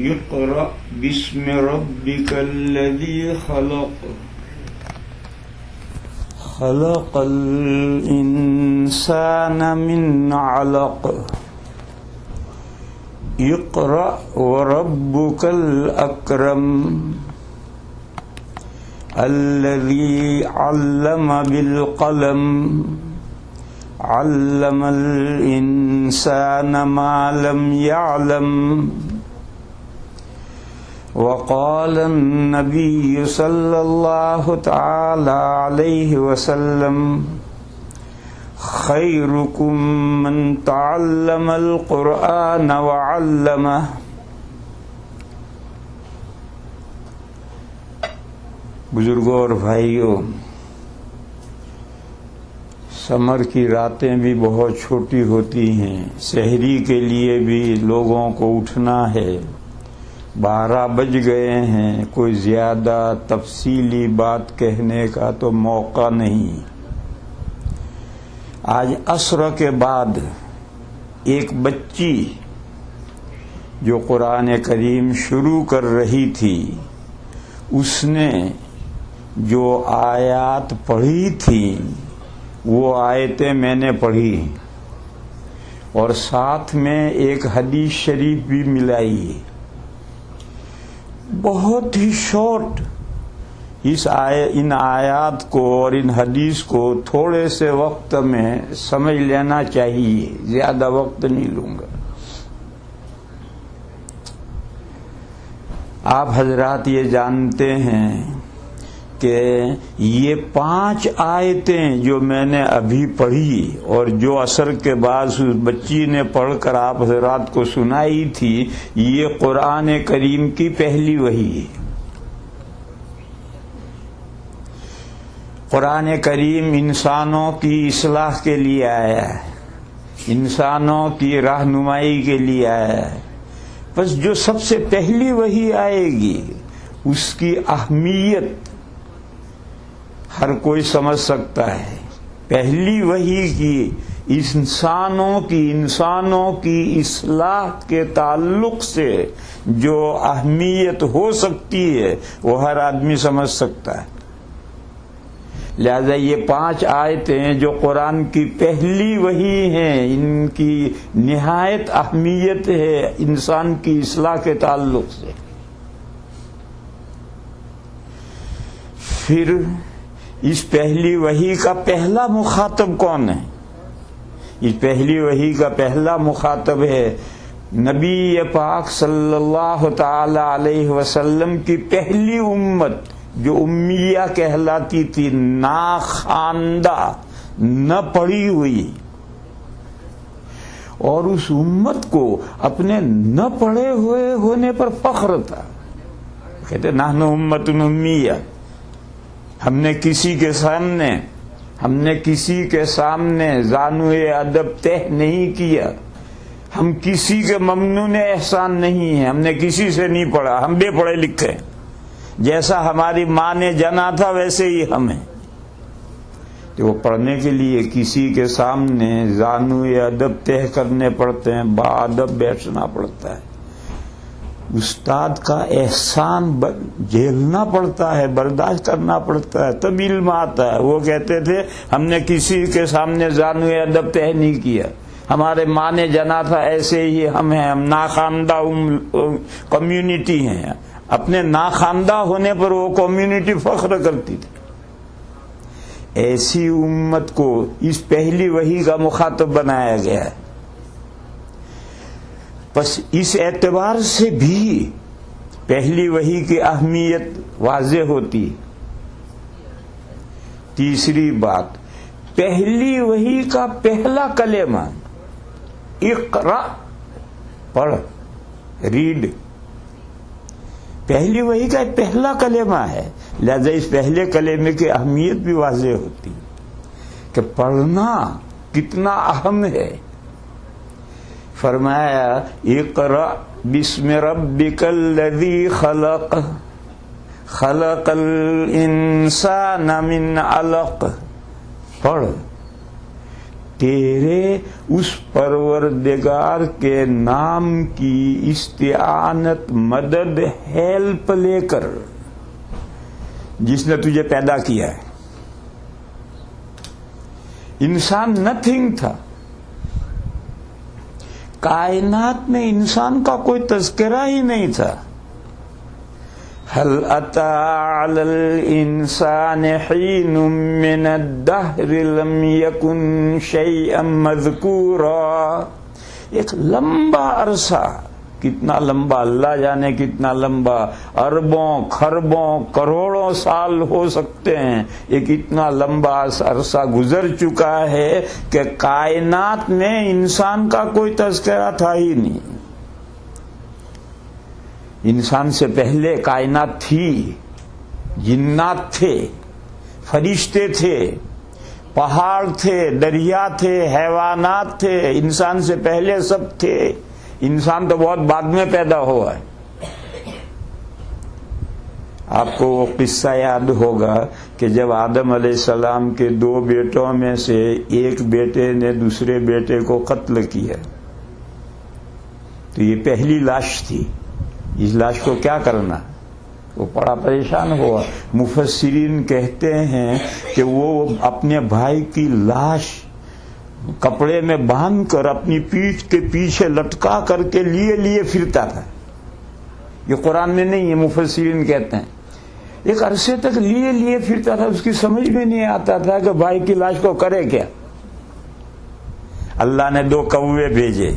اقرأ بسم ربك الذي خلق خلق الإنسان من علق اقرأ وربك الأكرم الذي علم بالقلم علم الإنسان ما لم يعلم وقال النبي صلى الله تعالى عليه وسلم خيركم من تعلم القرآن وعلمه. بزرگوں اور بھائیوں، سمر کی راتیں بھی بہت چھوٹی ہوتی ہیں، سحری کے لیے بھی لوگوں کو اٹھنا ہے، 12 بج گئے ہیں، کوئی زیادہ تفصیلی بات کہنے کا تو موقع نہیں۔ آج عصر کے بعد ایک بچی جو قرآن کریم شروع کر رہی تھی، اس نے جو آیات پڑھی تھی وہ آیتیں میں نے پڑھی اور ساتھ میں ایک حدیث شریف بھی ملائی، بہت ہی شارٹ۔ ان آیات کو اور ان حدیث کو تھوڑے سے وقت میں سمجھ لینا چاہیے، زیادہ وقت نہیں لوں گا۔ آپ حضرات یہ جانتے ہیں کہ یہ 5 آیتیں جو میں نے ابھی پڑھی اور جو عصر کے بعد اس بچی نے پڑھ کر آپ حضرات کو سنائی تھی، یہ قرآن کریم کی پہلی وحی ہے۔ قرآن کریم انسانوں کی اصلاح کے لیے آیا ہے، انسانوں کی رہنمائی کے لیے آیا ہے۔ بس جو سب سے پہلی وحی آئے گی اس کی اہمیت ہر کوئی سمجھ سکتا ہے۔ پہلی وحی کی انسانوں کی اصلاح کے تعلق سے جو اہمیت ہو سکتی ہے وہ ہر آدمی سمجھ سکتا ہے۔ لہذا یہ 5 آیتیں جو قرآن کی پہلی وحی ہیں، ان کی نہایت اہمیت ہے انسان کی اصلاح کے تعلق سے۔ پھر اس پہلی وحی کا پہلا مخاطب کون ہے؟ اس پہلی وحی کا پہلا مخاطب ہے نبی پاک صلی اللہ تعالی علیہ وسلم کی پہلی امت جو امیہ کہلاتی تھی، ناخواندہ، نہ پڑھی ہوئی، اور اس امت کو اپنے نہ پڑھے ہوئے ہونے پر فخر تھا۔ کہتے نحن امت امیہ، ہم نے کسی کے سامنے زانوئے ادب تہ نہیں کیا، ہم کسی کے ممنون احسان نہیں ہیں، ہم نے کسی سے نہیں پڑھا، ہم بے پڑھے لکھے، جیسا ہماری ماں نے جنا تھا ویسے ہی ہم ہیں۔ تو وہ پڑھنے کے لیے کسی کے سامنے زانوئے ادب طے کرنے پڑتے ہیں، با ادب بیٹھنا پڑتا ہے، استاد کا احسان جھیلنا پڑتا ہے، برداشت کرنا پڑتا ہے، تب علم آتا ہے۔ وہ کہتے تھے ہم نے کسی کے سامنے زانوئے ادب طے نہیں کیا، ہمارے ماں نے جنا تھا ایسے ہی ہم ہیں، ہم ناخواندہ کمیونٹی ہیں۔ اپنے ناخواندہ ہونے پر وہ کمیونٹی فخر کرتی تھی۔ ایسی امت کو اس پہلی وحی کا مخاطب بنایا گیا ہے۔ بس اس اعتبار سے بھی پہلی وحی کی اہمیت واضح ہوتی۔ تیسری بات، پہلی وحی کا پہلا کلمہ اقرأ، پڑھ، ریڈ، پہلی وحی کا پہلا کلمہ ہے، لہذا اس پہلے کلمے کی اہمیت بھی واضح ہوتی کہ پڑھنا کتنا اہم ہے۔ فرمایا اقرأ بسم ربک الذی خلق خلق الانسان من علق، پڑھ، تیرے اس پروردگار کے نام کی استعانت، مدد، ہیلپ لے کر، جس نے تجھے پیدا کیا ہے۔ انسان نتھنگ تھا، کائنات میں انسان کا کوئی تذکرہ ہی نہیں تھا۔ هل أتى على الإنسان حين من الدهر لم يكن شيئا مذكورا۔ ایک لمبا عرصہ، کتنا لمبا اللہ جانے کتنا لمبا، اربوں کھربوں کروڑوں سال ہو سکتے ہیں، ایک اتنا لمبا عرصہ گزر چکا ہے کہ کائنات میں انسان کا کوئی تذکرہ تھا ہی نہیں۔ انسان سے پہلے کائنات تھی، جنات تھے، فرشتے تھے، پہاڑ تھے، دریا تھے، حیوانات تھے، انسان سے پہلے سب تھے۔ انسان تو بہت بعد میں پیدا ہوا ہے۔ آپ کو وہ قصہ یاد ہوگا کہ جب آدم علیہ السلام کے 2 بیٹوں میں سے ایک بیٹے نے دوسرے بیٹے کو قتل کیا، تو یہ پہلی لاش تھی۔ اس لاش کو کیا کرنا؟ وہ بڑا پریشان ہوا۔ مفسرین کہتے ہیں کہ وہ اپنے بھائی کی لاش کپڑے میں باندھ کر اپنی پیٹھ کے پیچھے لٹکا کر کے لیے پھرتا تھا۔ یہ قرآن میں نہیں ہے، مفسرین کہتے ہیں ایک عرصے تک لیے پھرتا تھا۔ اس کی سمجھ میں نہیں آتا تھا کہ بھائی کی لاش کو کرے کیا۔ اللہ نے 2 کوے بھیجے،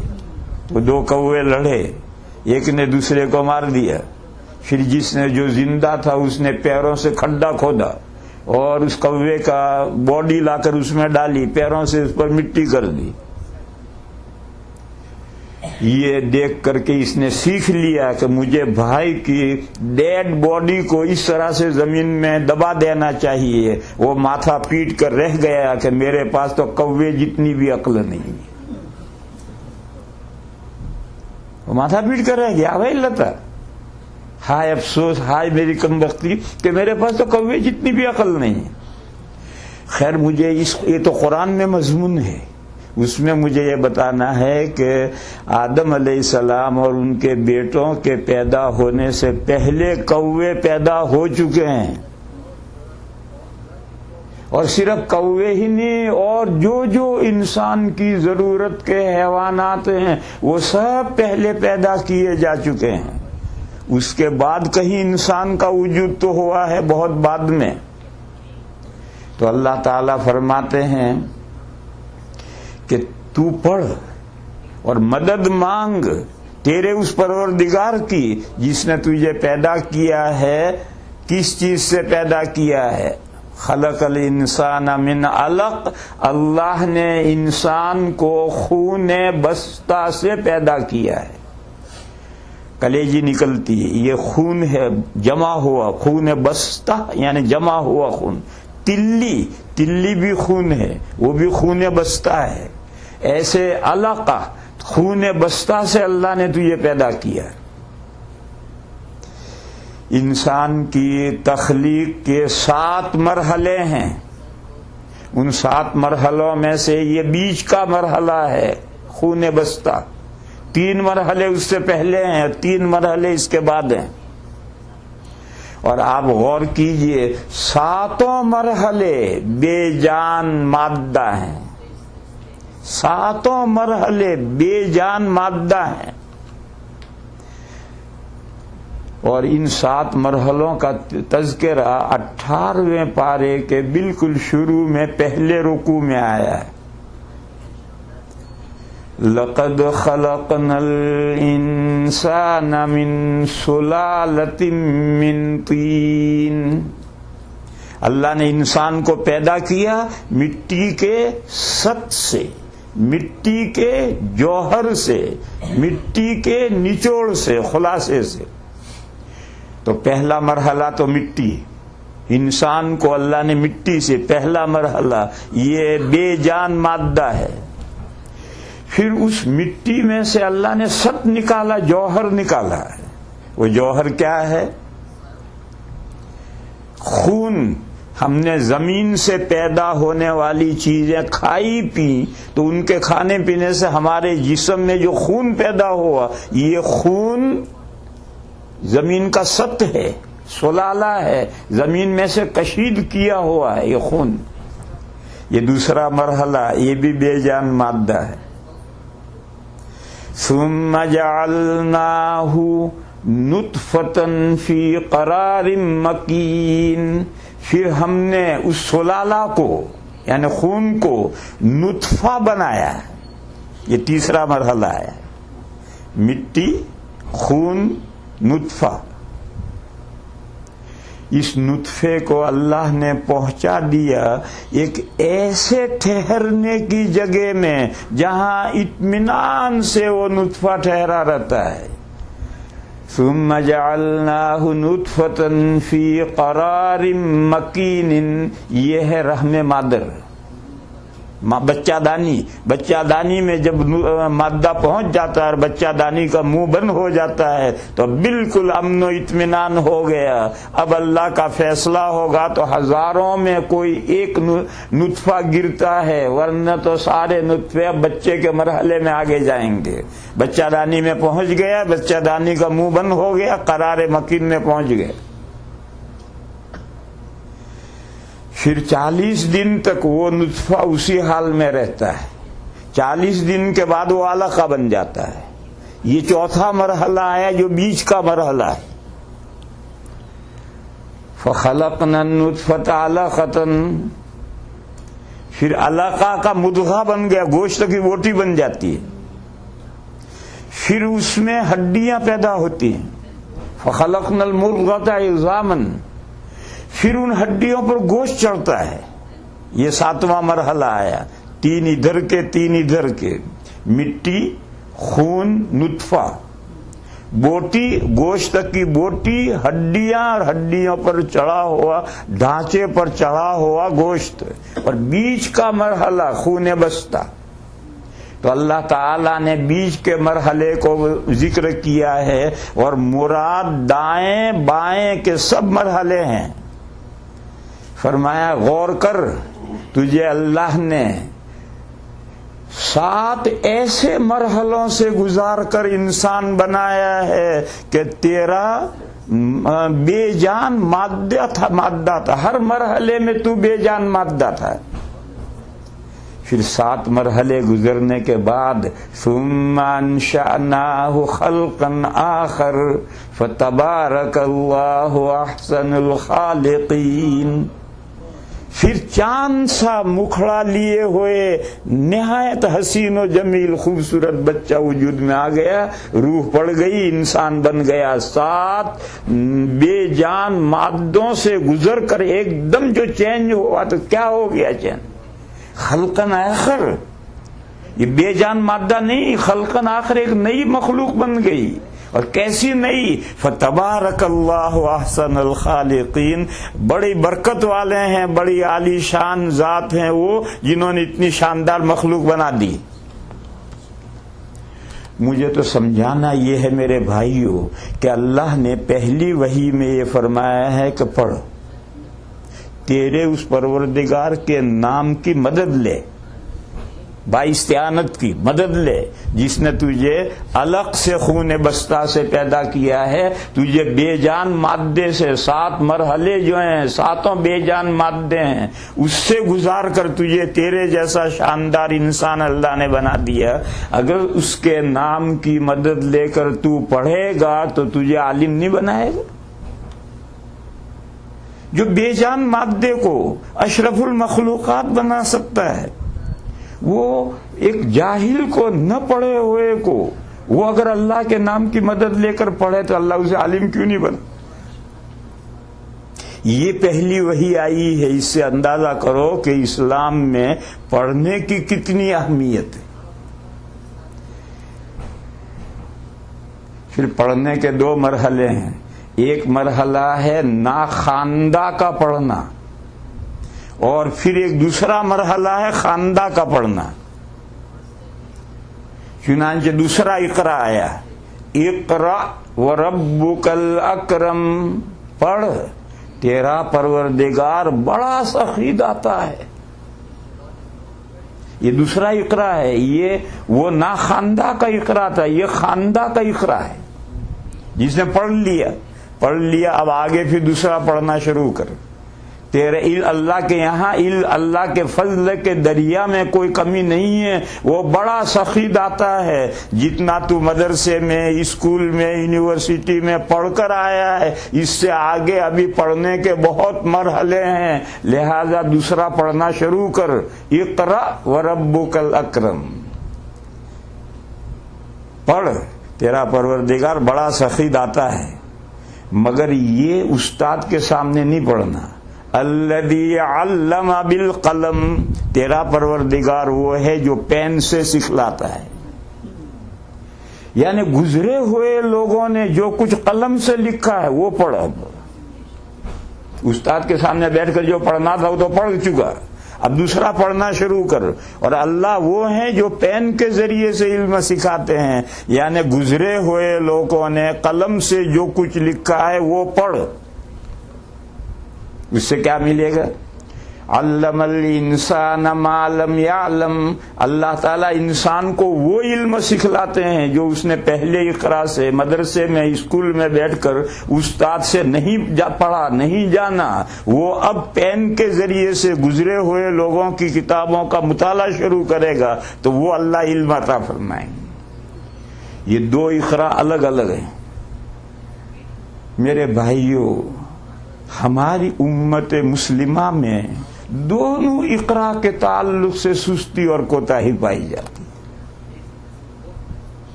وہ 2 کوے لڑے، ایک نے دوسرے کو مار دیا۔ پھر جس نے جو زندہ تھا اس نے پیروں سے کھڈا کھودا اور اس کوے کا باڈی لا کر اس میں ڈالی، پیروں سے اس پر مٹی کر دی۔ یہ دیکھ کر کے اس نے سیکھ لیا کہ مجھے بھائی کی ڈیڈ باڈی کو اس طرح سے زمین میں دبا دینا چاہیے۔ وہ ماتھا پیٹ کر رہ گیا کہ میرے پاس تو کوے جتنی بھی عقل نہیں۔ وہ ماتھا پیٹ کر رہ گیا، بھائی لتا، ہائے افسوس، ہائے میری کم بختی کہ میرے پاس تو کوے جتنی بھی عقل نہیں ہے۔ خیر مجھے یہ تو قرآن میں مضمون ہے، اس میں مجھے یہ بتانا ہے کہ آدم علیہ السلام اور ان کے بیٹوں کے پیدا ہونے سے پہلے کوے پیدا ہو چکے ہیں، اور صرف کوے ہی نہیں، اور جو انسان کی ضرورت کے حیوانات ہیں وہ سب پہلے پیدا کیے جا چکے ہیں۔ اس کے بعد کہیں انسان کا وجود تو ہوا ہے بہت بعد میں۔ تو اللہ تعالیٰ فرماتے ہیں کہ تو پڑھ اور مدد مانگ تیرے اس پروردگار کی جس نے تجھے پیدا کیا ہے۔ کس چیز سے پیدا کیا ہے؟ خلق الانسان من علق، اللہ نے انسان کو خون بستہ سے پیدا کیا ہے۔ کلیجی نکلتی ہے، یہ خون ہے جمع ہوا، خون بستہ یعنی جمع ہوا خون۔ تلی بھی خون ہے، وہ بھی خون بستہ ہے۔ ایسے علقہ خون بستہ سے اللہ نے تجھے پیدا کیا ہے۔ انسان کی تخلیق کے 7 مرحلے ہیں، ان 7 مرحلوں میں سے یہ بیچ کا مرحلہ ہے خون بستہ۔ 3 مرحلے اس سے پہلے ہیں، 3 مرحلے اس کے بعد ہیں۔ اور آپ غور کیجئے 7 مرحلے بے جان مادہ ہیں، 7 مرحلے بے جان مادہ ہیں۔ اور ان 7 مرحلوں کا تذکرہ 18ویں پارے کے بالکل شروع میں پہلے رکوع میں آیا ہے۔ لقد خلقنا الانسان من سلالۃ من طین، اللہ نے انسان کو پیدا کیا مٹی کے ست سے، مٹی کے جوہر سے، مٹی کے نچوڑ سے، خلاصے سے۔ تو پہلا مرحلہ تو مٹی، انسان کو اللہ نے مٹی سے، پہلا مرحلہ یہ بے جان مادہ ہے۔ پھر اس مٹی میں سے اللہ نے ست نکالا، جوہر نکالا ہے۔ وہ جوہر کیا ہے؟ خون، ہم نے زمین سے پیدا ہونے والی چیزیں کھائی پی تو ان کے کھانے پینے سے ہمارے جسم میں جو خون پیدا ہوا، یہ خون زمین کا ست ہے، سلالہ ہے، زمین میں سے کشید کیا ہوا ہے یہ خون۔ یہ دوسرا مرحلہ، یہ بھی بے جان مادہ ہے۔ ثم جعلناہ نطفۃ فی قرار مکین، پھر ہم نے اس سلالہ کو یعنی خون کو نطفہ بنایا۔ یہ تیسرا مرحلہ ہے، مٹی، خون، نطفہ۔ اس نطفے کو اللہ نے پہنچا دیا ایک ایسے ٹھہرنے کی جگہ میں جہاں اطمینان سے وہ نطفہ ٹھہرا رہتا ہے۔ ثم جعلناہ نطفۃ فی قرار مکین، یہ ہے رحم مادر، بچہ دانی میں جب مادہ پہنچ جاتا ہے اور بچہ دانی کا منہ بند ہو جاتا ہے تو بالکل امن و اطمینان ہو گیا۔ اب اللہ کا فیصلہ ہوگا تو ہزاروں میں کوئی ایک نطفہ گرتا ہے، ورنہ تو سارے نطفے اب بچے کے مرحلے میں آگے جائیں گے۔ بچہ دانی میں پہنچ گیا، بچہ دانی کا منہ بند ہو گیا، قرار مکین میں پہنچ گئے۔ پھر 40 دن تک وہ نطفہ اسی حال میں رہتا ہے، 40 دن کے بعد وہ علقہ بن جاتا ہے۔ یہ چوتھا مرحلہ ہے جو بیچ کا مرحلہ ہے۔ فخلقنا النطفۃ علقۃ، پھر علقہ کا مضغہ بن گیا، گوشت کی بوٹی بن جاتی ہے۔ پھر اس میں ہڈیاں پیدا ہوتی ہیں، فخلقنا المضغۃ عظاما، پھر ان ہڈیوں پر گوشت چڑھتا ہے۔ یہ 7واں مرحلہ آیا، 3 ادھر کے 3 ادھر کے، مٹی، خون، نطفہ، بوٹی، گوشت کی بوٹی، ہڈیاں اور ہڈیوں پر چڑھا ہوا، ڈھانچے پر چڑھا ہوا گوشت، اور بیچ کا مرحلہ خون بستہ۔ تو اللہ تعالیٰ نے بیچ کے مرحلے کو ذکر کیا ہے، اور مراد دائیں بائیں کے سب مرحلے ہیں۔ فرمایا غور کر، تجھے اللہ نے 7 ایسے مرحلوں سے گزار کر انسان بنایا ہے کہ تیرا بے جان مادہ تھا، ہر مرحلے میں تو بے جان مادہ تھا۔ پھر 7 مرحلے گزرنے کے بعد ثم انشأناہ خلقا آخر فتبارک اللہ احسن الخالقین، پھر چاند سا مکھڑا لیے ہوئے نہایت حسین و جمیل خوبصورت بچہ وجود میں آ گیا، روح پڑ گئی، انسان بن گیا۔ 7 بے جان مادوں سے گزر کر ایک دم جو چینج ہوا تو کیا ہو گیا چینج؟ خلقن آخر، یہ بے جان مادہ نہیں، خلقن آخر ایک نئی مخلوق بن گئی۔ اور کیسی نئی؟ فتبارک اللہ احسن الخالقین، بڑی برکت والے ہیں، بڑی عالی شان ذات ہیں وہ جنہوں نے اتنی شاندار مخلوق بنا دی۔ مجھے تو سمجھانا یہ ہے میرے بھائیوں کہ اللہ نے پہلی وحی میں یہ فرمایا ہے کہ پڑھ، تیرے اس پروردگار کے نام کی مدد لے، بااستعانت کی مدد لے، جس نے تجھے علق سے خون بستہ سے پیدا کیا ہے، تجھے بے جان مادے سے 7 مرحلے جو ہیں 7 بے جان مادے ہیں اس سے گزار کر تجھے تیرے جیسا شاندار انسان اللہ نے بنا دیا۔ اگر اس کے نام کی مدد لے کر تو پڑھے گا تو تجھے عالم نہیں بنائے گا؟ جو بے جان مادے کو اشرف المخلوقات بنا سکتا ہے، وہ ایک جاہل کو، نہ پڑھے ہوئے کو، وہ اگر اللہ کے نام کی مدد لے کر پڑھے تو اللہ اسے عالم کیوں نہیں بنا؟ یہ پہلی وحی آئی ہے، اس سے اندازہ کرو کہ اسلام میں پڑھنے کی کتنی اہمیت ہے۔ پھر پڑھنے کے 2 مرحلے ہیں، ایک مرحلہ ہے ناخواندہ کا پڑھنا، اور پھر ایک دوسرا مرحلہ ہے خواندہ کا پڑھنا۔ چنانچہ دوسرا اقرا آیا، اقرا وربک الاکرم، پڑھ، تیرا پروردگار بڑا سخی داتا ہے. یہ دوسرا اقرا ہے. یہ وہ نا خواندہ کا اقرا تھا، یہ خواندہ کا اقرا ہے. جس نے پڑھ لیا اب آگے پھر دوسرا پڑھنا شروع کر. تیرے اللہ کے یہاں اللہ کے فضل کے دریا میں کوئی کمی نہیں ہے. وہ بڑا سخی داتا ہے. جتنا تو مدرسے میں، اسکول میں، یونیورسٹی میں پڑھ کر آیا ہے، اس سے آگے ابھی پڑھنے کے بہت مرحلے ہیں. لہذا دوسرا پڑھنا شروع کر. اقرا وربک الاکرم، پڑھ. تیرا پروردگار بڑا سخی داتا ہے. مگر یہ استاد کے سامنے نہیں پڑھنا. الذی علم بالقلم، تیرا پروردگار وہ ہے جو پین سے سکھلاتا ہے. یعنی گزرے ہوئے لوگوں نے جو کچھ قلم سے لکھا ہے وہ پڑھ. استاد کے سامنے بیٹھ کر جو پڑھنا تھا وہ تو پڑھ چکا، اب دوسرا پڑھنا شروع کر. اور اللہ وہ ہیں جو پین کے ذریعے سے علم سکھاتے ہیں. یعنی گزرے ہوئے لوگوں نے قلم سے جو کچھ لکھا ہے وہ پڑھ. اس سے کیا ملے گا؟ علم الانسان ما لم یعلم، اللہ تعالیٰ انسان کو وہ علم سکھلاتے ہیں جو اس نے پہلے اقرا سے، مدرسے میں، اسکول میں بیٹھ کر استاد سے نہیں پڑھا، نہیں جانا. وہ اب پین کے ذریعے سے گزرے ہوئے لوگوں کی کتابوں کا مطالعہ شروع کرے گا تو وہ اللہ علم عطا فرمائیں گے. یہ دو اقرا الگ الگ ہیں. میرے بھائیوں، ہماری امت مسلمہ میں دونوں اقرا کے تعلق سے سستی اور کوتاہی پائی جاتی.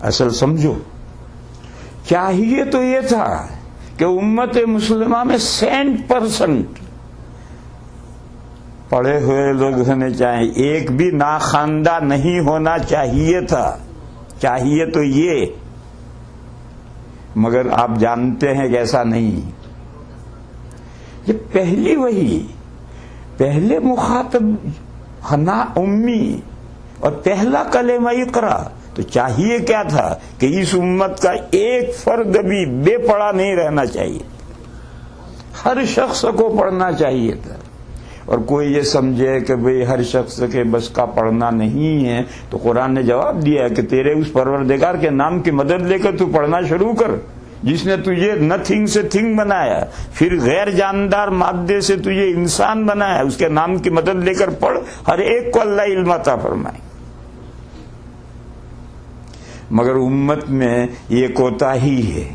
اصل سمجھو، چاہیے تو یہ تھا کہ امت مسلمہ میں 100% پڑھے ہوئے لوگ ہونے چاہیے. ایک بھی ناخواندہ نہیں ہونا چاہیے تھا. چاہیے تو یہ، مگر آپ جانتے ہیں کہ ایسا نہیں. یہ پہلی وحی، پہلے مخاطب نا امی اور پہلا کلمہ اقرا. تو چاہیے کیا تھا کہ اس امت کا ایک فرد بھی بے پڑھا نہیں رہنا چاہیے. ہر شخص کو پڑھنا چاہیے تھا. اور کوئی یہ سمجھے کہ بھئی ہر شخص کے بس کا پڑھنا نہیں ہے، تو قرآن نے جواب دیا کہ تیرے اس پروردگار کے نام کی مدد لے کر تو پڑھنا شروع کر، جس نے تجھے نتھنگ سے تھنگ بنایا، پھر غیر جاندار مادے سے تجھے انسان بنایا. اس کے نام کی مدد لے کر پڑھ. ہر ایک کو اللہ علم عطا فرمائے. مگر امت میں یہ کوتاہی ہے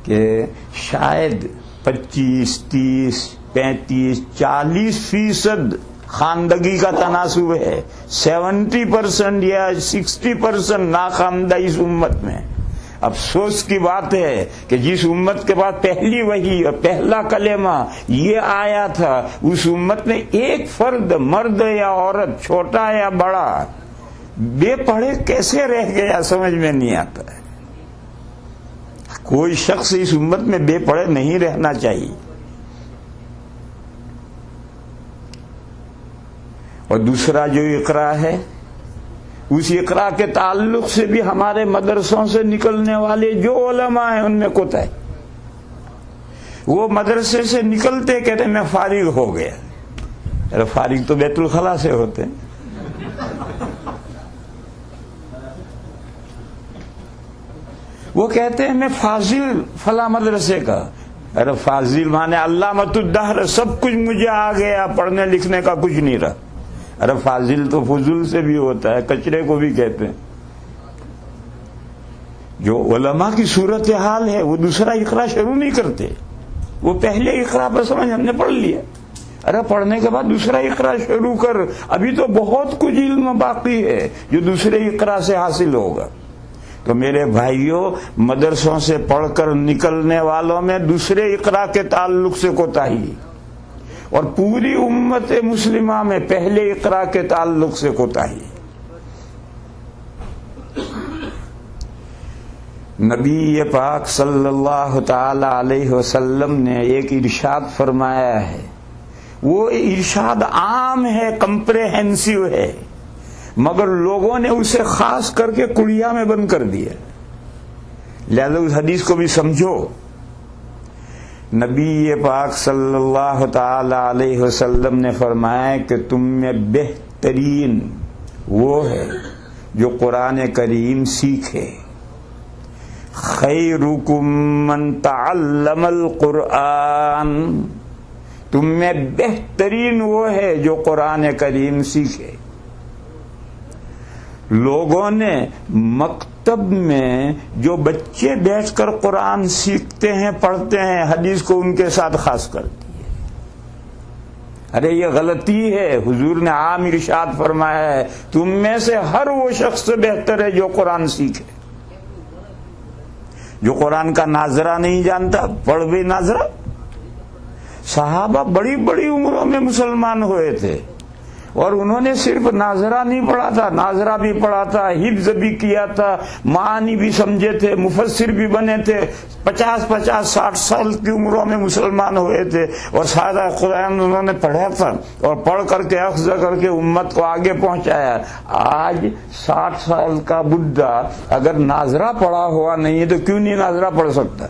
کہ شاید 25، 30، 35، 40% خواندگی کا تناسب ہے. 70% یا 60% ناخواندہ اس امت میں. افسوس کی بات ہے کہ جس امت کے بعد پہلی وحی اور پہلا کلمہ یہ آیا تھا، اس امت میں ایک فرد، مرد یا عورت، چھوٹا یا بڑا، بے پڑھے کیسے رہ گیا سمجھ میں نہیں آتا ہے. کوئی شخص اس امت میں بے پڑھے نہیں رہنا چاہیے. اور دوسرا جو اقرا ہے، اس اقرا کے تعلق سے بھی ہمارے مدرسوں سے نکلنے والے جو علماء ہیں ان میں کوتاہی. وہ مدرسے سے نکلتے کہتے میں فارغ ہو گیا. ارے فارغ تو بیت الخلا سے ہوتے ہیں. وہ کہتے ہیں میں فاضل فلاں مدرسے کا. ارے فاضل مانے علامۃ الدہر، سب کچھ مجھے آ گیا، پڑھنے لکھنے کا کچھ نہیں رہا. ارے فاضل تو فضول سے بھی ہوتا ہے، کچرے کو بھی کہتے ہیں. جو علماء کی صورتحال ہے وہ دوسرا اقرا شروع نہیں کرتے. وہ پہلے اقرا پر سمجھ ہم نے پڑھ لیا. ارے پڑھنے کے بعد دوسرا اقرا شروع کر. ابھی تو بہت کچھ علم باقی ہے جو دوسرے اقرا سے حاصل ہوگا. تو میرے بھائیوں، مدرسوں سے پڑھ کر نکلنے والوں میں دوسرے اقرا کے تعلق سے کوتاہی، اور پوری امت مسلمہ میں پہلے اقرا کے تعلق سے کوتاہی. نبی پاک صلی اللہ تعالی علیہ وسلم نے ایک ارشاد فرمایا ہے. وہ ارشاد عام ہے، کمپریہنسو ہے، مگر لوگوں نے اسے خاص کر کے کڑیا میں بند کر دیا. لہذا اس حدیث کو بھی سمجھو نبی پاک صلی اللہ تعالی علیہ وسلم نے فرمایا کہ تم میں بہترین وہ ہے جو قرآن کریم سیکھے. خیرکم من تعلم القرآن، تم میں بہترین وہ ہے جو قرآن کریم سیکھے. لوگوں نے مکتب میں جو بچے بیٹھ کر قرآن سیکھتے ہیں پڑھتے ہیں حدیث کو ان کے ساتھ خاص کر دی ہے. ارے یہ غلطی ہے. حضور نے عام ارشاد فرمایا ہے تم میں سے ہر وہ شخص بہتر ہے جو قرآن سیکھے. جو قرآن کا ناظرہ نہیں جانتا پڑھ بھی ناظرہ. صحابہ بڑی بڑی عمروں میں مسلمان ہوئے تھے اور انہوں نے صرف ناظرہ نہیں پڑھا تھا، ناظرہ بھی پڑھا تھا، حفظ بھی کیا تھا، معانی بھی سمجھے تھے، مفسر بھی بنے تھے. 50-60 سال کی عمروں میں مسلمان ہوئے تھے اور سارا قرآن انہوں نے پڑھا تھا اور پڑھ کر کے اخذ کر کے امت کو آگے پہنچایا. آج 60 سال کا بڈھا اگر ناظرہ پڑھا ہوا نہیں ہے تو کیوں نہیں ناظرہ پڑھ سکتا؟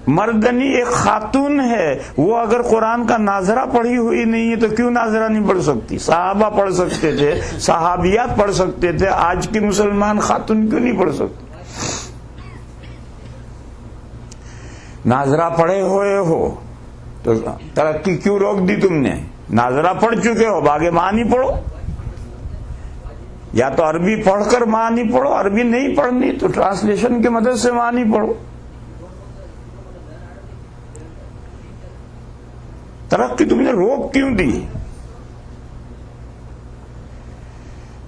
مردنی ایک خاتون ہے وہ اگر قرآن کا ناظرہ پڑھی ہوئی نہیں ہے تو کیوں ناظرہ نہیں پڑھ سکتی؟ صحابہ پڑھ سکتے تھے، صحابیات پڑھ سکتے تھے، آج کی مسلمان خاتون کیوں نہیں پڑھ سکتی؟ ناظرہ پڑھے ہوئے ہو تو ترقی کیوں روک دی تم نے؟ ناظرہ پڑھ چکے ہو آگے معنی پڑھو. یا تو عربی پڑھ کر معنی پڑھو، عربی نہیں پڑھنی تو ٹرانسلیشن کی مدد سے معنی پڑھو. ترقی تم نے روک کیوں دی؟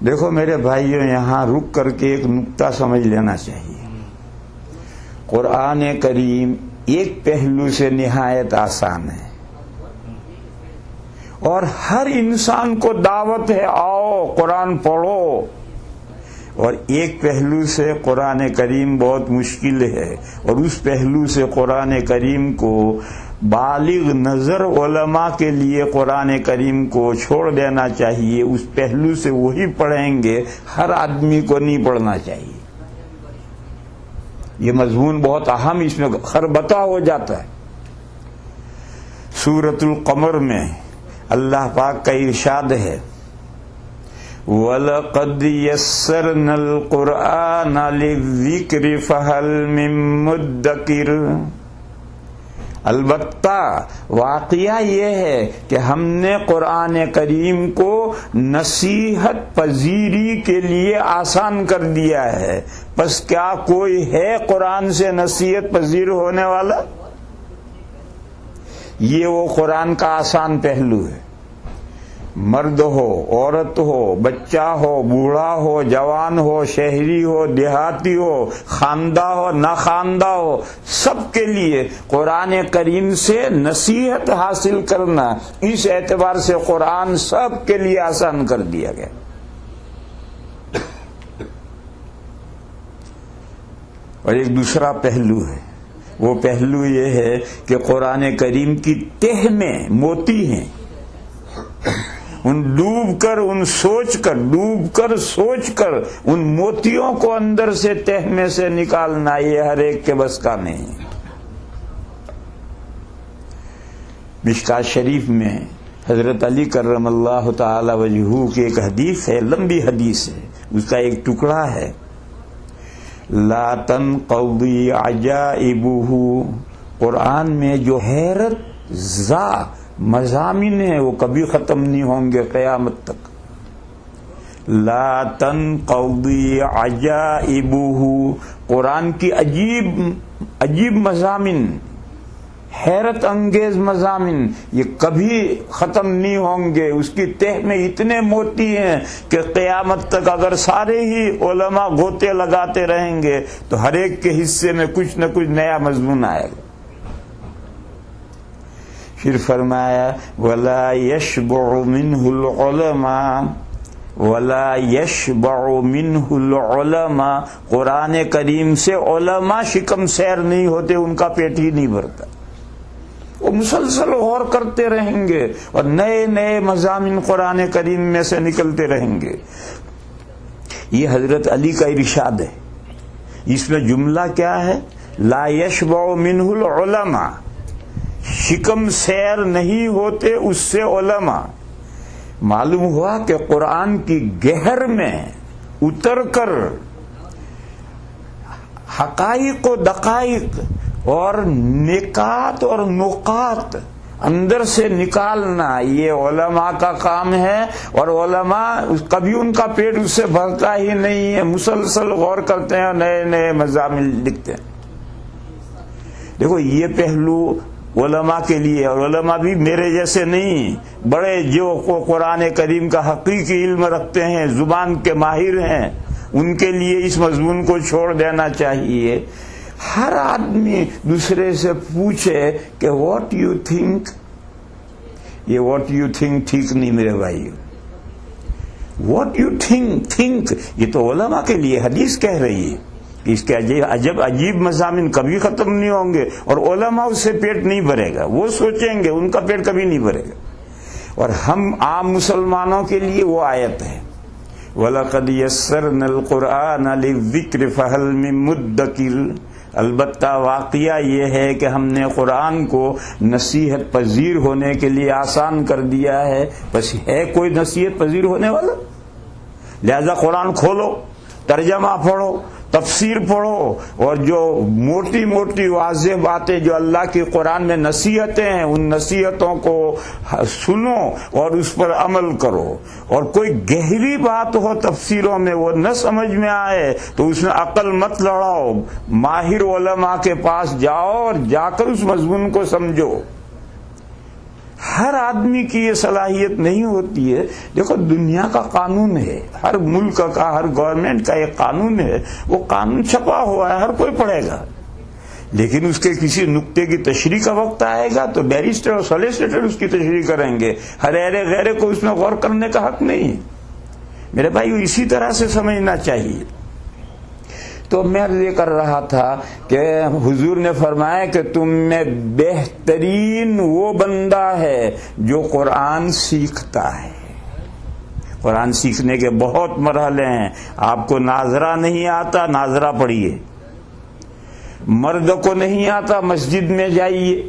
دیکھو میرے بھائیوں، یہاں رک کر کے ایک نکتہ سمجھ لینا چاہیے. قرآن کریم ایک پہلو سے نہایت آسان ہے اور ہر انسان کو دعوت ہے آؤ قرآن پڑھو. اور ایک پہلو سے قرآن کریم بہت مشکل ہے اور اس پہلو سے قرآن کریم کو بالغ نظر علماء کے لیے قرآن کریم کو چھوڑ دینا چاہیے. اس پہلو سے وہی پڑھیں گے، ہر آدمی کو نہیں پڑھنا چاہیے. یہ مضمون بہت اہم، اس میں خربطہ ہو جاتا ہے. سورۃ القمر میں اللہ پاک کا ارشاد ہے وَلَقَدْ يَسَّرْنَا الْقُرْآنَ لِلذِّكْرِ فَهَلْ مِن مُدَّكِرٍ. البتہ واقعہ یہ ہے کہ ہم نے قرآن کریم کو نصیحت پذیری کے لیے آسان کر دیا ہے. پس کیا کوئی ہے قرآن سے نصیحت پذیر ہونے والا؟ یہ وہ قرآن کا آسان پہلو ہے. مرد ہو، عورت ہو، بچہ ہو، بوڑھا ہو، جوان ہو، شہری ہو، دیہاتی ہو، خواندہ ہو، نہ خواندہ ہو، سب کے لیے قرآن کریم سے نصیحت حاصل کرنا، اس اعتبار سے قرآن سب کے لیے آسان کر دیا گیا. اور ایک دوسرا پہلو ہے، وہ پہلو یہ ہے کہ قرآن کریم کی تہ میں موتی ہیں. ڈوب کر سوچ کر ان موتیوں کو اندر سے تہ میں سے نکالنا یہ ہر ایک کے بس کا نہیں. مشکات شریف میں حضرت علی کرم اللہ تعالی وجہہ کی ایک حدیث ہے، لمبی حدیث ہے، اس کا ایک ٹکڑا ہے لا تنقضی عجائبہ. قرآن میں جو حیرت زا مضامین ہیں وہ کبھی ختم نہیں ہوں گے قیامت تک. لا تنقضی عجائبہ، قرآن کی عجیب مضامین، حیرت انگیز مضامین یہ کبھی ختم نہیں ہوں گے. اس کی تہ میں اتنے موتی ہیں کہ قیامت تک اگر سارے ہی علماء گوتے لگاتے رہیں گے تو ہر ایک کے حصے میں کچھ نہ کچھ نیا مضمون آئے گا. پھر فرمایا وَلَا يَشْبَعُ مِنْهُ الْعُلَمَاءُ وَلَا يَشْبَعُ مِنْهُ الْعُلَمَاء. قرآن کریم سے علماء شکم سیر نہیں ہوتے، ان کا پیٹ ہی نہیں بھرتا. وہ مسلسل غور کرتے رہیں گے اور نئے نئے مضامین قرآن کریم میں سے نکلتے رہیں گے. یہ حضرت علی کا ارشاد ہے. اس میں جملہ کیا ہے؟ لا يشبع منہ العلماء. شکم سیر نہیں ہوتے اس سے علماء. معلوم ہوا کہ قرآن کی گہر میں اتر کر حقائق و دقائق اور نکات اور نقات اندر سے نکالنا یہ علماء کا کام ہے. اور علماء کبھی ان کا پیٹ اس سے بھرتا ہی نہیں ہے، مسلسل غور کرتے ہیں، نئے نئے مضامین لکھتے ہیں. دیکھو یہ پہلو علماء کے لیے، اور علماء بھی میرے جیسے نہیں، بڑے جو قرآن کریم کا حقیقی علم رکھتے ہیں، زبان کے ماہر ہیں، ان کے لیے اس مضمون کو چھوڑ دینا چاہیے. ہر آدمی دوسرے سے پوچھے کہ واٹ یو تھنک. یہ واٹ یو تھنک ٹھیک نہیں میرے بھائی. واٹ یو تھنک یہ تو علماء کے لیے حدیث کہہ رہی ہے. اس کے عجیب مضامین کبھی ختم نہیں ہوں گے، اور علماء اس سے پیٹ نہیں بھرے گا. وہ سوچیں گے، ان کا پیٹ کبھی نہیں بھرے گا. اور ہم عام مسلمانوں کے لیے وہ آیت ہے وَلَقَدْ يَسَّرْنَا الْقُرْآنَ لِلذِّكْرِ فَهَلْ مِن مُدَّكِرٍ. البتہ واقعہ یہ ہے کہ ہم نے قرآن کو نصیحت پذیر ہونے کے لیے آسان کر دیا ہے. بس ہے کوئی نصیحت پذیر ہونے والا؟ لہذا قرآن کھولو، ترجمہ پڑھو، تفسیر پڑھو، اور جو موٹی موٹی واضح باتیں جو اللہ کی قرآن میں نصیحتیں ہیں ان نصیحتوں کو سنو اور اس پر عمل کرو. اور کوئی گہری بات ہو تفسیروں میں وہ نہ سمجھ میں آئے تو اس میں عقل مت لڑاؤ، ماہر علماء کے پاس جاؤ اور جا کر اس مضمون کو سمجھو. ہر آدمی کی یہ صلاحیت نہیں ہوتی ہے. دیکھو دنیا کا قانون ہے، ہر ملک کا، ہر گورنمنٹ کا ایک قانون ہے، وہ قانون چھپا ہوا ہے، ہر کوئی پڑھے گا. لیکن اس کے کسی نقطے کی تشریح کا وقت آئے گا تو بیرسٹر اور سولیسیٹر اس کی تشریح کریں گے. ہر غیرے کو اس میں غور کرنے کا حق نہیں. میرے بھائی اسی طرح سے سمجھنا چاہیے. تو میں یہ کر رہا تھا کہ حضور نے فرمایا کہ تم میں بہترین وہ بندہ ہے جو قرآن سیکھتا ہے. قرآن سیکھنے کے بہت مرحلے ہیں. آپ کو ناظرہ نہیں آتا، ناظرہ پڑھیے. مرد کو نہیں آتا، مسجد میں جائیے.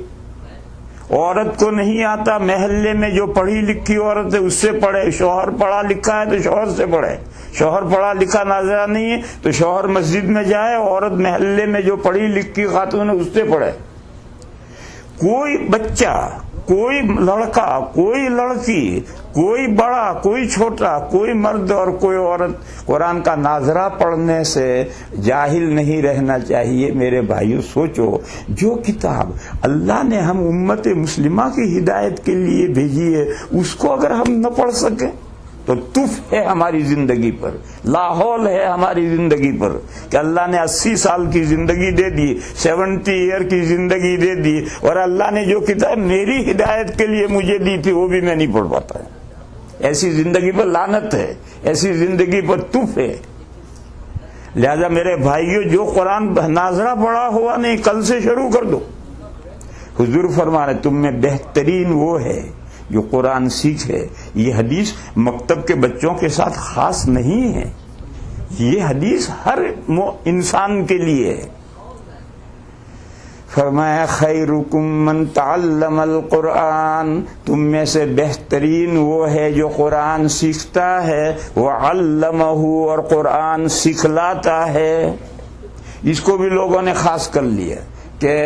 عورت کو نہیں آتا، محلے میں جو پڑھی لکھی عورت ہے اس سے پڑھے. شوہر پڑھا لکھا ہے تو شوہر سے پڑھے. شوہر پڑھا لکھا ناظرہ نہیں ہے تو شوہر مسجد میں جائے، عورت محلے میں جو پڑھی لکھی خاتون ہے اس سے پڑھے. کوئی بچہ، کوئی لڑکا، کوئی لڑکی، کوئی بڑا، کوئی چھوٹا، کوئی مرد اور کوئی عورت قرآن کا ناظرہ پڑھنے سے جاہل نہیں رہنا چاہیے. میرے بھائیو سوچو، جو کتاب اللہ نے ہم امت مسلمہ کی ہدایت کے لیے بھیجی ہے اس کو اگر ہم نہ پڑھ سکیں تو تف ہے ہماری زندگی پر، لاحول ہے ہماری زندگی پر کہ اللہ نے 80 سال کی زندگی دے دی، 70 ایئر کی زندگی دے دی، اور اللہ نے جو کتاب میری ہدایت کے لیے مجھے دی تھی وہ بھی میں نہیں پڑھ پاتا. ایسی زندگی پر لعنت ہے، ایسی زندگی پر تف ہے. لہذا میرے بھائیوں، جو قرآن ناظرہ پڑھا ہوا نہیں کل سے شروع کر دو. حضور فرما رہے تم میں بہترین وہ ہے جو قرآن سیکھے. یہ حدیث مکتب کے بچوں کے ساتھ خاص نہیں ہے، یہ حدیث ہر انسان کے لیے ہے. فرمایا خیرکم من تعلم القرآن، تم میں سے بہترین وہ ہے جو قرآن سیکھتا ہے، وعلمہ اور قرآن سکھلاتا ہے. اس کو بھی لوگوں نے خاص کر لیا کہ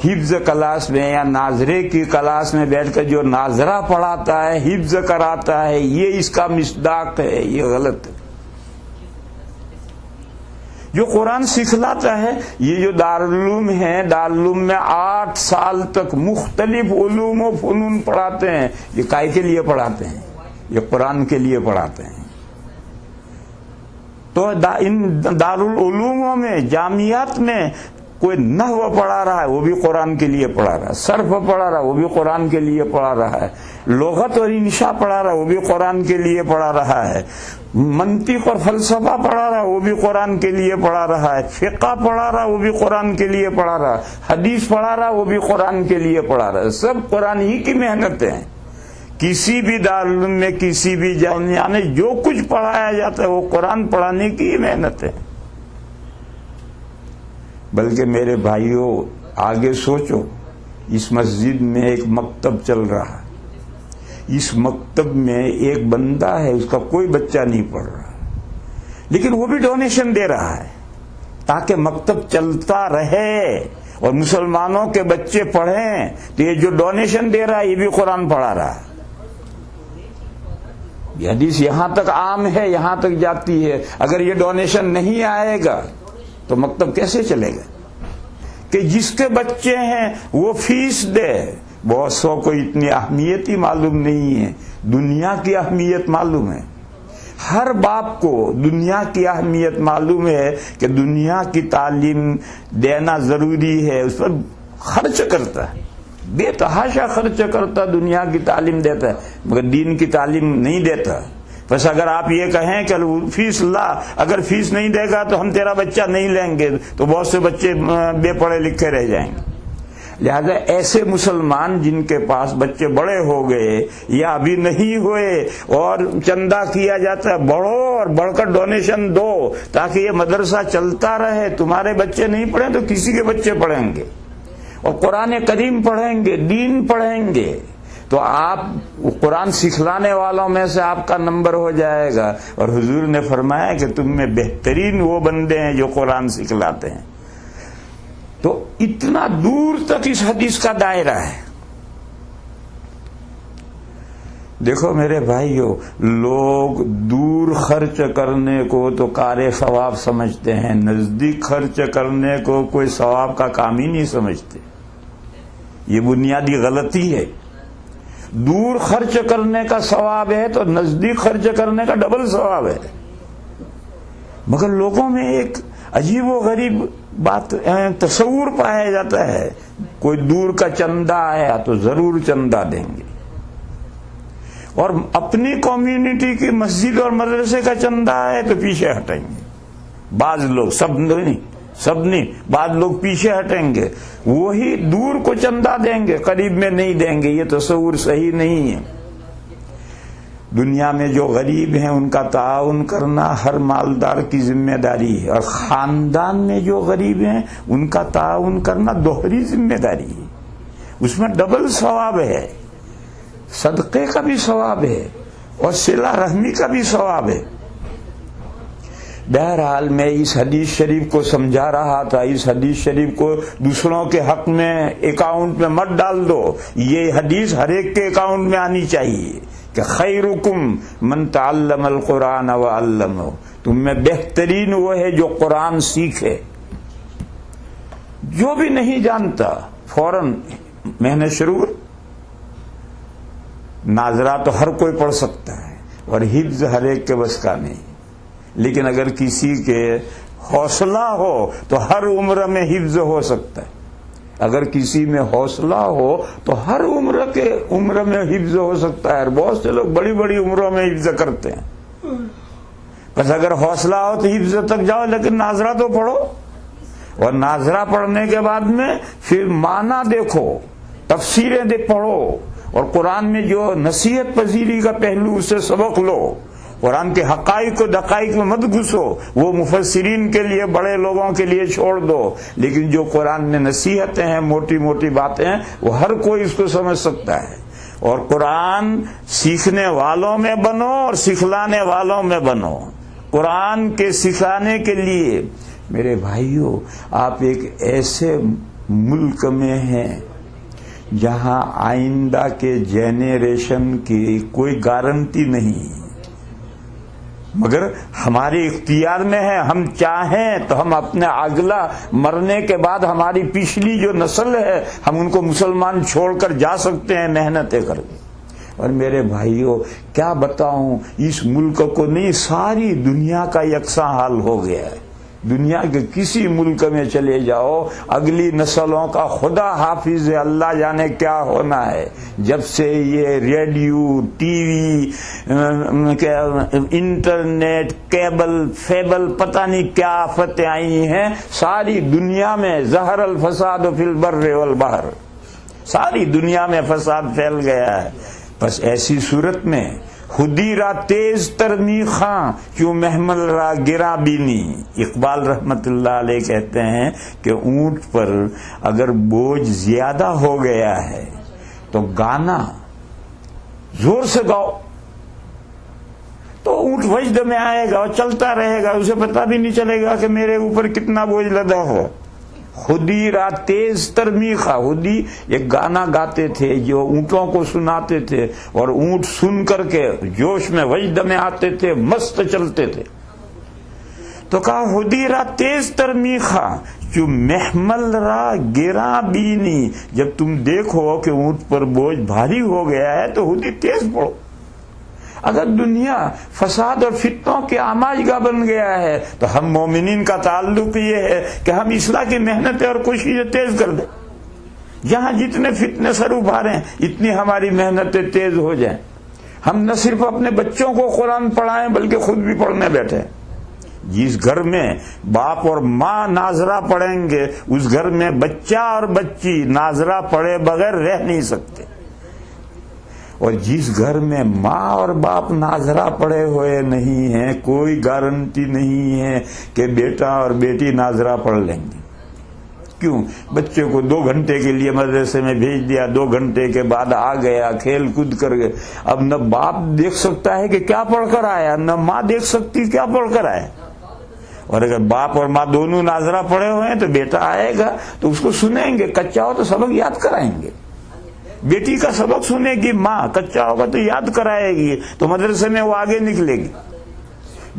حفظ کلاس میں یا ناظرے کی کلاس میں بیٹھ کر جو ناظرہ پڑھاتا ہے، حفظ کراتا ہے، یہ اس کا مصداق ہے. یہ غلط ہے. جو قرآن سکھلاتا ہے، یہ جو دارالعلوم ہیں، دارالعلوم میں 8 سال تک مختلف علوم و فنون پڑھاتے ہیں. یہ کائے کے لیے پڑھاتے ہیں؟ یہ قرآن کے لیے پڑھاتے ہیں. تو ان دارالعلوموں میں، جامعات میں کوئی نحو پڑھا رہا ہے وہ بھی قرآن کے لیے پڑھا رہا ہے، صرف پڑھا رہا ہے وہ بھی قرآن کے لیے پڑھا رہا ہے، لغت اور انشاء پڑھا رہا ہے وہ بھی قرآن کے لیے پڑھا رہا ہے، منطق اور فلسفہ پڑھا رہا ہے وہ بھی قرآن کے لیے پڑھا رہا ہے، فقہ پڑھا رہا ہے وہ بھی قرآن کے لیے پڑھا رہا ہے، حدیث پڑھا رہا ہے وہ بھی قرآن کے لیے پڑھا رہا ہے. سب قرآن ہی کی محنتیں ہیں. کسی بھی دارالعلوم میں، کسی بھی جامعہ میں جو کچھ پڑھایا جاتا ہے وہ قرآن پڑھانے کی ہی محنت ہے. بلکہ میرے بھائیوں آگے سوچو، اس مسجد میں ایک مکتب چل رہا ہے، اس مکتب میں ایک بندہ ہے، اس کا کوئی بچہ نہیں پڑھ رہا، لیکن وہ بھی ڈونیشن دے رہا ہے تاکہ مکتب چلتا رہے اور مسلمانوں کے بچے پڑھیں. تو یہ جو ڈونیشن دے رہا ہے یہ بھی قرآن پڑھا رہا ہے. یہ حدیث یہاں تک عام ہے، یہاں تک جاتی ہے. اگر یہ ڈونیشن نہیں آئے گا تو مکتب کیسے چلے گا؟ کہ جس کے بچے ہیں وہ فیس دے. بہت سو کو اتنی اہمیت ہی معلوم نہیں ہے، دنیا کی اہمیت معلوم ہے. ہر باپ کو دنیا کی اہمیت معلوم ہے کہ دنیا کی تعلیم دینا ضروری ہے، اس پر خرچ کرتا ہے، بے تحاشا خرچ کرتا، دنیا کی تعلیم دیتا ہے مگر دین کی تعلیم نہیں دیتا. بس اگر آپ یہ کہیں کہ فیس لا، اگر فیس نہیں دے گا تو ہم تیرا بچہ نہیں لیں گے، تو بہت سے بچے بے پڑھے لکھے رہ جائیں گے. لہذا ایسے مسلمان جن کے پاس بچے بڑے ہو گئے یا ابھی نہیں ہوئے اور چندہ کیا جاتا ہے، بڑھو اور بڑھ کر ڈونیشن دو تاکہ یہ مدرسہ چلتا رہے. تمہارے بچے نہیں پڑھیں تو کسی کے بچے پڑھیں گے اور قرآن کریم پڑھیں گے، دین پڑھیں گے، تو آپ قرآن سکھلانے والوں میں سے آپ کا نمبر ہو جائے گا. اور حضور نے فرمایا کہ تم میں بہترین وہ بندے ہیں جو قرآن سکھلاتے ہیں. تو اتنا دور تک اس حدیث کا دائرہ ہے. دیکھو میرے بھائیو، لوگ دور خرچ کرنے کو تو کار ثواب سمجھتے ہیں، نزدیک خرچ کرنے کو کوئی ثواب کا کام ہی نہیں سمجھتے. یہ بنیادی غلطی ہے. دور خرچ کرنے کا ثواب ہے تو نزدیک خرچ کرنے کا ڈبل ثواب ہے. مگر لوگوں میں ایک عجیب و غریب بات تصور پایا جاتا ہے، کوئی دور کا چندہ آیا تو ضرور چندہ دیں گے، اور اپنی کمیونٹی کی مسجد اور مدرسے کا چندہ آئے تو پیچھے ہٹیں گے. بعض لوگ، سب نہیں، بعض لوگ پیچھے ہٹیں گے، وہی دور کو چندہ دیں گے، قریب میں نہیں دیں گے. یہ تصور صحیح نہیں ہے. دنیا میں جو غریب ہیں ان کا تعاون کرنا ہر مالدار کی ذمہ داری ہے، اور خاندان میں جو غریب ہیں ان کا تعاون کرنا دوہری ذمہ داری ہے. اس میں ڈبل ثواب ہے، صدقے کا بھی ثواب ہے اور صلہ رحمی کا بھی ثواب ہے. بہرحال میں اس حدیث شریف کو سمجھا رہا تھا. اس حدیث شریف کو دوسروں کے حق میں اکاؤنٹ میں مت ڈال دو. یہ حدیث ہر ایک کے اکاؤنٹ میں آنی چاہیے کہ خیرکم من تعلم القرآن وعلمہ، تم میں بہترین وہ ہے جو قرآن سیکھے. جو بھی نہیں جانتا فوراً محنت شروع. ناظرہ تو ہر کوئی پڑھ سکتا ہے اور حفظ ہر ایک کے بس کا نہیں، لیکن اگر کسی کے حوصلہ ہو تو ہر عمر میں حفظ ہو سکتا ہے. اگر کسی میں حوصلہ ہو تو ہر عمر میں حفظ ہو سکتا ہے. بہت سے لوگ بڑی بڑی عمروں میں حفظ کرتے ہیں. بس اگر حوصلہ ہو تو حفظ تک جاؤ، لیکن ناظرہ تو پڑھو، اور ناظرہ پڑھنے کے بعد میں پھر معنی دیکھو، تفسیریں پڑھو، اور قرآن میں جو نصیحت پذیری کا پہلو اس سے سبق لو. قرآن کے حقائق و دقائق میں مت گھسو، وہ مفسرین کے لیے، بڑے لوگوں کے لیے چھوڑ دو. لیکن جو قرآن میں نصیحتیں ہیں، موٹی موٹی باتیں ہیں، وہ ہر کوئی اس کو سمجھ سکتا ہے. اور قرآن سیکھنے والوں میں بنو اور سکھلانے والوں میں بنو. قرآن کے سکھانے کے لیے میرے بھائیوں، آپ ایک ایسے ملک میں ہیں جہاں آئندہ کے جنریشن کی کوئی گارنٹی نہیں، مگر ہمارے اختیار میں ہے. ہم چاہیں تو ہم اپنے اگلا مرنے کے بعد ہماری پچھلی جو نسل ہے ہم ان کو مسلمان چھوڑ کر جا سکتے ہیں محنتیں کر کے. اور میرے بھائیوں کیا بتاؤں، اس ملک کو نہیں، ساری دنیا کا یکساں حال ہو گیا ہے. دنیا کے کسی ملک میں چلے جاؤ، اگلی نسلوں کا خدا حافظ ہے، اللہ جانے کیا ہونا ہے. جب سے یہ radio, T V, internet, cable fable, پتہ نہیں کیا آفتیں آئی ہیں، ساری دنیا میں ظہر الفساد فی البر والبحر، ساری دنیا میں فساد پھیل گیا ہے. بس ایسی صورت میں خودی را تیز تر میخاں کیوں محمل را گرا بینی. اقبال رحمت اللہ علیہ کہتے ہیں کہ اونٹ پر اگر بوجھ زیادہ ہو گیا ہے تو گانا زور سے گاؤ تو اونٹ وجد میں آئے گا اور چلتا رہے گا, اسے پتہ بھی نہیں چلے گا کہ میرے اوپر کتنا بوجھ لدا ہو. خودی را تیز تر میخا, خودی ایک گانا گاتے تھے جو اونٹوں کو سناتے تھے اور اونٹ سن کر کے جوش میں وجد میں آتے تھے, مست چلتے تھے. تو کہا خودی را تیز تر میخا جو محمل را گرا بینی, جب تم دیکھو کہ اونٹ پر بوجھ بھاری ہو گیا ہے تو خودی تیز پڑو. اگر دنیا فساد اور فتنوں کے آماجگاہ بن گیا ہے تو ہم مومنین کا تعلق یہ ہے کہ ہم اصلاح کی محنتیں اور کوششیں تیز کر دیں. جہاں جتنے فتنے سر ابھاریں اتنی ہماری محنتیں تیز ہو جائیں. ہم نہ صرف اپنے بچوں کو قرآن پڑھائیں بلکہ خود بھی پڑھنے بیٹھیں. جس گھر میں باپ اور ماں ناظرہ پڑھیں گے اس گھر میں بچہ اور بچی ناظرہ پڑھے بغیر رہ نہیں سکتے. اور جس گھر میں ماں اور باپ ناظرہ پڑے ہوئے نہیں ہیں کوئی گارنٹی نہیں ہے کہ بیٹا اور بیٹی ناظرہ پڑھ لیں گے. کیوں؟ بچے کو 2 گھنٹے کے لیے مدرسے میں بھیج دیا, 2 گھنٹے کے بعد آ گیا, کھیل کود کر گئے. اب نہ باپ دیکھ سکتا ہے کہ کیا پڑھ کر آیا, نہ ماں دیکھ سکتی کیا پڑھ کر آیا. اور اگر باپ اور ماں دونوں ناظرہ پڑے ہوئے ہیں تو بیٹا آئے گا تو اس کو سنیں گے, کچا ہو تو سبق یاد کرائیں گے. بیٹی کا سبق سنے گی ماں, کچا ہوگا تو یاد کرائے گی, تو مدرسے میں وہ آگے نکلے گی.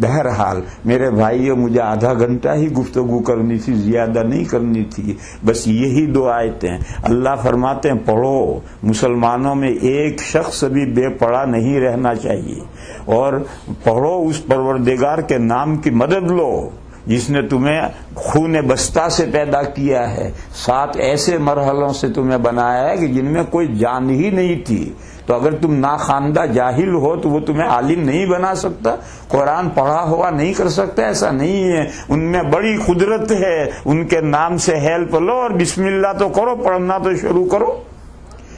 بہرحال میرے بھائیو, مجھے آدھا گھنٹہ ہی گفتگو کرنی تھی, زیادہ نہیں کرنی تھی. بس یہی 2 آیتیں. اللہ فرماتے ہیں پڑھو. مسلمانوں میں ایک شخص بھی بے پڑھا نہیں رہنا چاہیے, اور پڑھو, اس پروردگار کے نام کی مدد لو جس نے تمہیں خون بستہ سے پیدا کیا ہے, 7 ایسے مرحلوں سے تمہیں بنایا ہے کہ جن میں کوئی جان ہی نہیں تھی. تو اگر تم ناخواندہ جاہل ہو تو وہ تمہیں عالم نہیں بنا سکتا, قرآن پڑھا ہوا نہیں کر سکتا, ایسا نہیں ہے. ان میں بڑی قدرت ہے, ان کے نام سے ہیلپ لو اور بسم اللہ تو کرو, پڑھنا تو شروع کرو.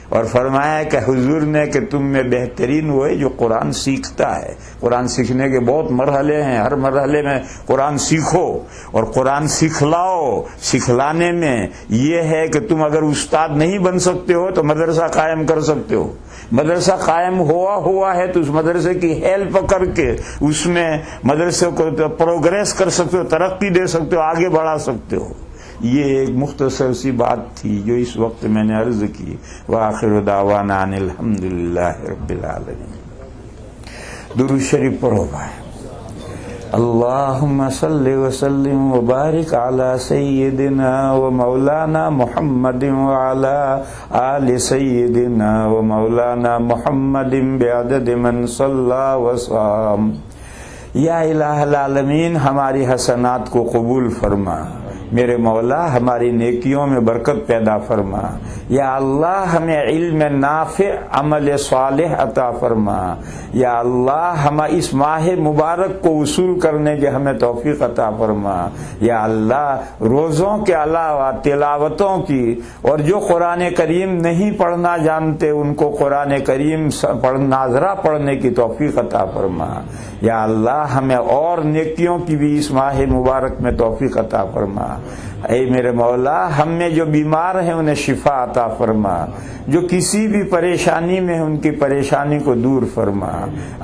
اور فرمایا کہ حضور نے کہ تم میں بہترین وہ ہے جو قرآن سیکھتا ہے. قرآن سیکھنے کے بہت مرحلے ہیں, ہر مرحلے میں قرآن سیکھو اور قرآن سکھلاؤ. سکھلانے میں یہ ہے کہ تم اگر استاد نہیں بن سکتے ہو تو مدرسہ قائم کر سکتے ہو. مدرسہ قائم ہوا ہے تو اس مدرسے کی ہیلپ کر کے اس میں مدرسے کو پروگریس کر سکتے ہو, ترقی دے سکتے ہو, آگے بڑھا سکتے ہو. یہ ایک مختصر سی بات تھی جو اس وقت میں نے عرض کی. وآخر دعوانا ان الحمدللہ رب العالمین. درود شریف پڑھو بھائی. اللہم صلی وسلم وبارک علی سیدنا و مولانا محمد وعلی آل سیدنا و مولانا محمد بعدد من صلی وصام. یا الہ العالمین, ہماری حسنات کو قبول فرما. میرے مولا ہماری نیکیوں میں برکت پیدا فرما. یا اللہ ہمیں علم نافع عمل صالح عطا فرما. یا اللہ ہم اس ماہ مبارک کو وصول کرنے کے ہمیں توفیق عطا فرما. یا اللہ روزوں کے علاوہ تلاوتوں کی اور جو قرآن کریم نہیں پڑھنا جانتے ان کو قرآن کریم ناظرہ پڑھنے کی توفیق عطا فرما. یا اللہ ہمیں اور نیکیوں کی بھی اس ماہ مبارک میں توفیق عطا فرما. اے میرے مولا, ہم میں جو بیمار ہیں انہیں شفا عطا فرما, جو کسی بھی پریشانی میں ان کی پریشانی کو دور فرما.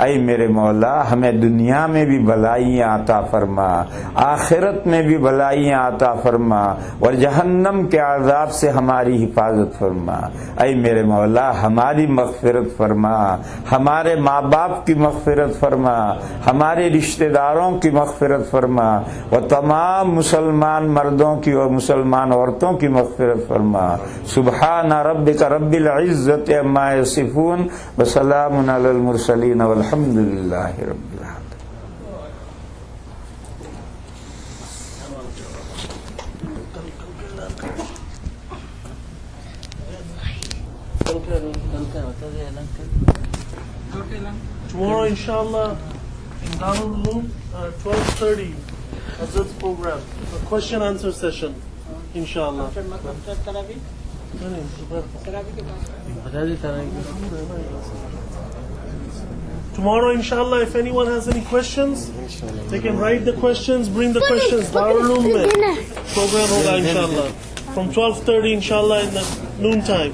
اے میرے مولا, ہمیں دنیا میں بھی بھلائیاں عطا فرما, آخرت میں بھی بھلائیاں عطا فرما, اور جہنم کے عذاب سے ہماری حفاظت فرما. اے میرے مولا, ہماری مغفرت فرما, ہمارے ماں باپ کی مغفرت فرما, ہمارے رشتہ داروں کی مغفرت فرما, اور تمام مسلمان مردوں کی اور مسلمان عورتوں کی مغفرت فرما. سبحان ربک رب العزت عما یصفون وسلام علی المرسلین والحمد للہ رب العالمین. Tomorrow, inshallah, in Darul Uloom, 12:30, Hazrat's program, a question answer session, inshallah. Taraweeh ke baad. Tomorrow, inshallah, if anyone has any questions, they can write the questions, bring the questions. Darul Uloom mein program hoga, inshallah. From 12:30, inshallah, in the noon time.